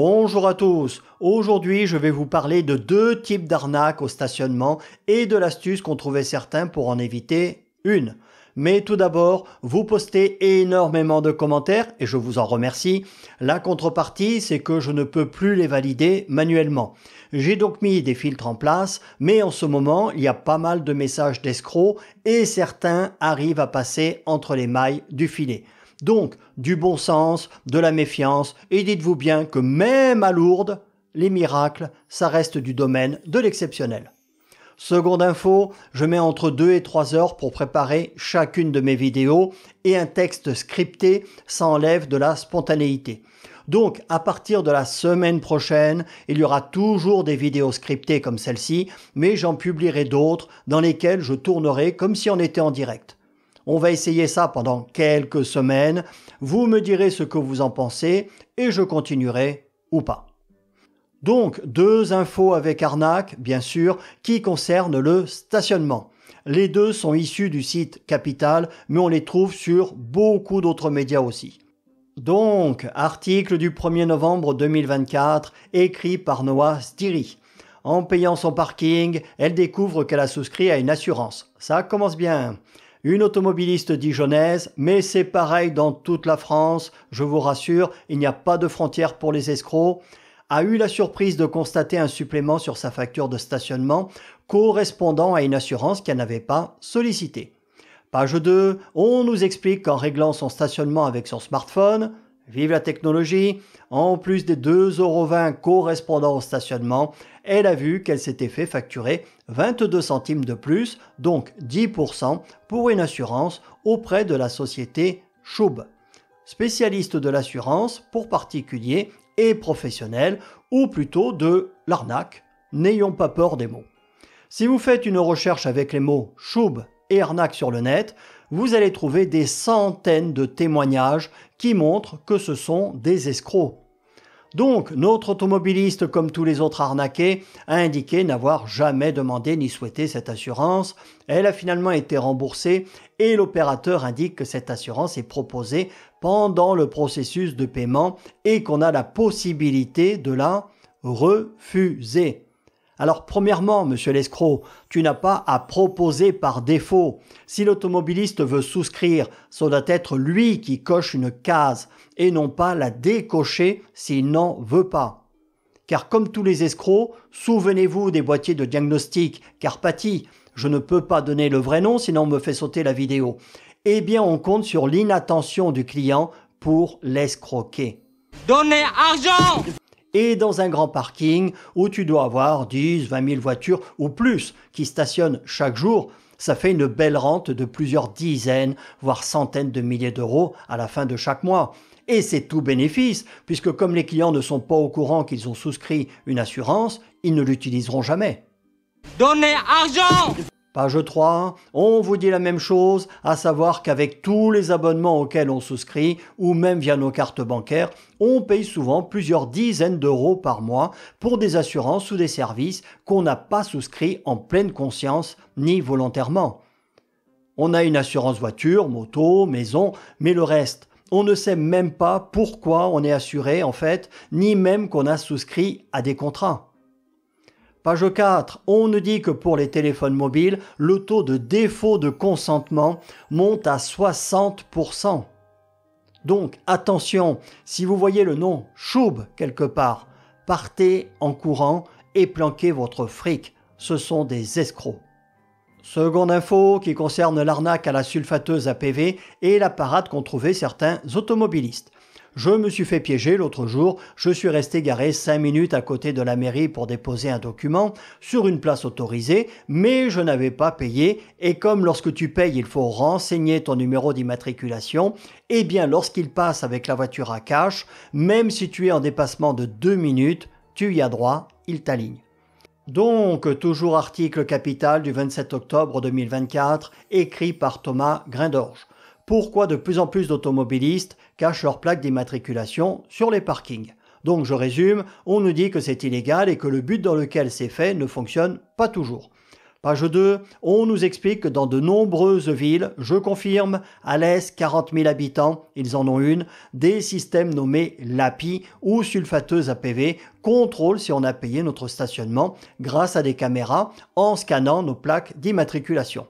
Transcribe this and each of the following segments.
Bonjour à tous, aujourd'hui je vais vous parler de deux types d'arnaques au stationnement et de l'astuce qu'ont trouvé certains pour en éviter une. Mais tout d'abord, vous postez énormément de commentaires et je vous en remercie. La contrepartie, c'est que je ne peux plus les valider manuellement. J'ai donc mis des filtres en place, mais en ce moment, il y a pas mal de messages d'escrocs et certains arrivent à passer entre les mailles du filet. Donc, du bon sens, de la méfiance, et dites-vous bien que même à Lourdes, les miracles, ça reste du domaine de l'exceptionnel. Seconde info, je mets entre 2 et 3 heures pour préparer chacune de mes vidéos et un texte scripté, ça enlève de la spontanéité. Donc, à partir de la semaine prochaine, il y aura toujours des vidéos scriptées comme celle-ci, mais j'en publierai d'autres dans lesquelles je tournerai comme si on était en direct. On va essayer ça pendant quelques semaines. Vous me direz ce que vous en pensez et je continuerai ou pas. Donc, deux infos avec arnaque, bien sûr, qui concernent le stationnement. Les deux sont issus du site Capital, mais on les trouve sur beaucoup d'autres médias aussi. Donc, article du 1er novembre 2024, écrit par Noah Stiry. En payant son parking, elle découvre qu'elle a souscrit à une assurance. Ça commence bien. Une automobiliste dijonnaise, mais c'est pareil dans toute la France, je vous rassure, il n'y a pas de frontière pour les escrocs, a eu la surprise de constater un supplément sur sa facture de stationnement correspondant à une assurance qu'elle n'avait pas sollicitée. Page 2, on nous explique qu'en réglant son stationnement avec son smartphone, vive la technologie, en plus des 2,20 € correspondant au stationnement, elle a vu qu'elle s'était fait facturer 22 centimes de plus, donc 10% pour une assurance auprès de la société Schub, spécialiste de l'assurance pour particuliers et professionnels, ou plutôt de l'arnaque. N'ayons pas peur des mots. Si vous faites une recherche avec les mots Schub et arnaque sur le net, vous allez trouver des centaines de témoignages qui montrent que ce sont des escrocs. Donc, notre automobiliste, comme tous les autres arnaqués, a indiqué n'avoir jamais demandé ni souhaité cette assurance. Elle a finalement été remboursée et l'opérateur indique que cette assurance est proposée pendant le processus de paiement et qu'on a la possibilité de la refuser. Alors premièrement, monsieur l'escroc, tu n'as pas à proposer par défaut. Si l'automobiliste veut souscrire, ça doit être lui qui coche une case et non pas la décocher s'il n'en veut pas. Car comme tous les escrocs, souvenez-vous des boîtiers de diagnostic Carpati, je ne peux pas donner le vrai nom sinon on me fait sauter la vidéo. Eh bien on compte sur l'inattention du client pour l'escroquer. Donnez argent! Et dans un grand parking où tu dois avoir 10, 20 000 voitures ou plus qui stationnent chaque jour, ça fait une belle rente de plusieurs dizaines, voire centaines de milliers d'euros à la fin de chaque mois. Et c'est tout bénéfice, puisque comme les clients ne sont pas au courant qu'ils ont souscrit une assurance, ils ne l'utiliseront jamais. Donnez argent! Page 3, on vous dit la même chose, à savoir qu'avec tous les abonnements auxquels on souscrit, ou même via nos cartes bancaires, on paye souvent plusieurs dizaines d'euros par mois pour des assurances ou des services qu'on n'a pas souscrits en pleine conscience ni volontairement. On a une assurance voiture, moto, maison, mais le reste, on ne sait même pas pourquoi on est assuré en fait, ni même qu'on a souscrit à des contrats. Page 4, on nous dit que pour les téléphones mobiles, le taux de défaut de consentement monte à 60%. Donc attention, si vous voyez le nom Schub quelque part, partez en courant et planquez votre fric. Ce sont des escrocs. Seconde info qui concerne l'arnaque à la sulfateuse APV et la parade qu'ont trouvé certains automobilistes. Je me suis fait piéger l'autre jour, je suis resté garé 5 minutes à côté de la mairie pour déposer un document sur une place autorisée, mais je n'avais pas payé et comme lorsque tu payes il faut renseigner ton numéro d'immatriculation, eh bien lorsqu'il passe avec la voiture à cash, même si tu es en dépassement de 2 minutes, tu y as droit, il t'aligne. Donc, toujours article Capital du 27 octobre 2024, écrit par Thomas Grindorge. Pourquoi de plus en plus d'automobilistes cachent leurs plaques d'immatriculation sur les parkings? Donc je résume, on nous dit que c'est illégal et que le but dans lequel c'est fait ne fonctionne pas toujours. Page 2, on nous explique que dans de nombreuses villes, je confirme, à l'Est, 40 000 habitants, ils en ont une, des systèmes nommés LAPI ou sulfateuse APV contrôlent si on a payé notre stationnement grâce à des caméras en scannant nos plaques d'immatriculation.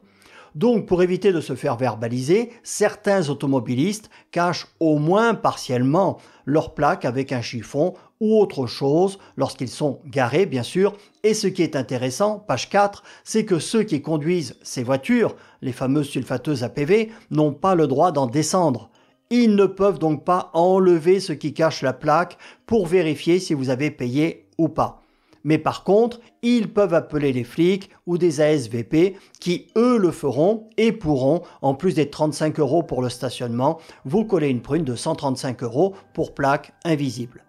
Donc, pour éviter de se faire verbaliser, certains automobilistes cachent au moins partiellement leurs plaques avec un chiffon ou autre chose lorsqu'ils sont garés, bien sûr. Et ce qui est intéressant, page 4, c'est que ceux qui conduisent ces voitures, les fameuses sulfateuses APV, n'ont pas le droit d'en descendre. Ils ne peuvent donc pas enlever ce qui cache la plaque pour vérifier si vous avez payé ou pas. Mais par contre, ils peuvent appeler les flics ou des ASVP qui, eux, le feront et pourront, en plus des 35 € pour le stationnement, vous coller une prune de 135 € pour plaque invisible.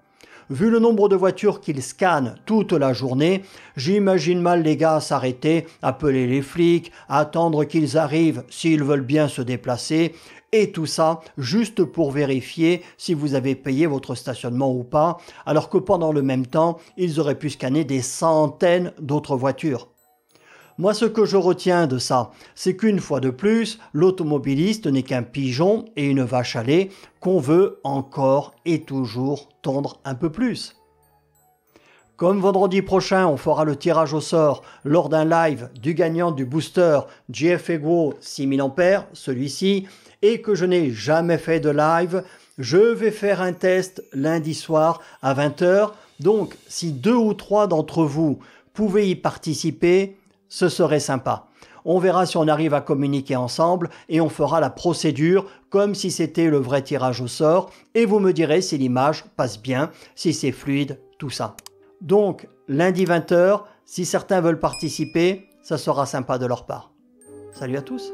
Vu le nombre de voitures qu'ils scannent toute la journée, j'imagine mal les gars s'arrêter, appeler les flics, attendre qu'ils arrivent s'ils veulent bien se déplacer, et tout ça juste pour vérifier si vous avez payé votre stationnement ou pas, alors que pendant le même temps, ils auraient pu scanner des centaines d'autres voitures. Moi, ce que je retiens de ça, c'est qu'une fois de plus, l'automobiliste n'est qu'un pigeon et une vache à lait qu'on veut encore et toujours tondre un peu plus. Comme vendredi prochain, on fera le tirage au sort lors d'un live du gagnant du booster GF Ego 6000 ampères, celui-ci, et que je n'ai jamais fait de live, je vais faire un test lundi soir à 20 h. Donc, si 2 ou 3 d'entre vous pouvaient y participer, ce serait sympa. On verra si on arrive à communiquer ensemble et on fera la procédure comme si c'était le vrai tirage au sort et vous me direz si l'image passe bien, si c'est fluide, tout ça. Donc, lundi 20 h, si certains veulent participer, ça sera sympa de leur part. Salut à tous!